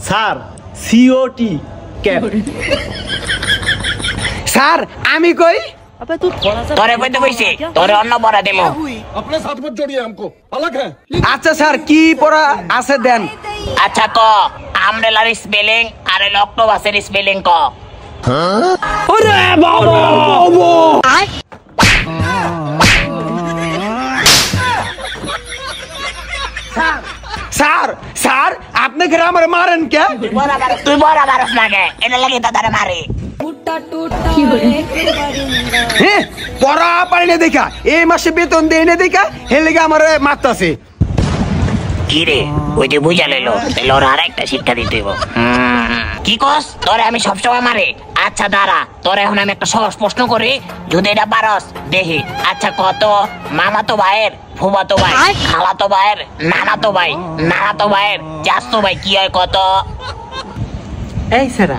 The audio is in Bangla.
Sir COT cap. স্যার আমি কই তোরে কইতে কইছি তোরে অন্য পড়া দেবো। अपने साथ मत जोड़िए हमको अलग है। আচ্ছা স্যার কি পড়া আছে দেন। আচ্ছা ক আমব্রেলার স্পেলিং আর অক্টোপাসের স্পেলিং ক। ওরে বাবা স্যার স্যার আপনি ঘরে আমার মারেন কে? তুই বড় বারস না গে এটা লাগি তারে মারি। হ্যাঁ পড়া পারি না দেখা এই মাসে বেতন দেয় না দেখা হেলে আমার মারতাছে। কি রে ওই যে বুঝা লইলো তাহলে ওর আরেকটা শিক্ষা দিতে হইব। কি কস তোরে আমি সবসময় মারি? আচ্ছা দাঁড়া তোরে এখন আমি একটা সহজ প্রশ্ন করি, যদি এটা পারস দেখি। আচ্ছা কত মামাতো ভাইয়ের ফুফাতো ভাই খালাতো ভাইয়ের নানাতো ভাইয়ের চাচাতো ভাই কি হয় কত? এই স্যার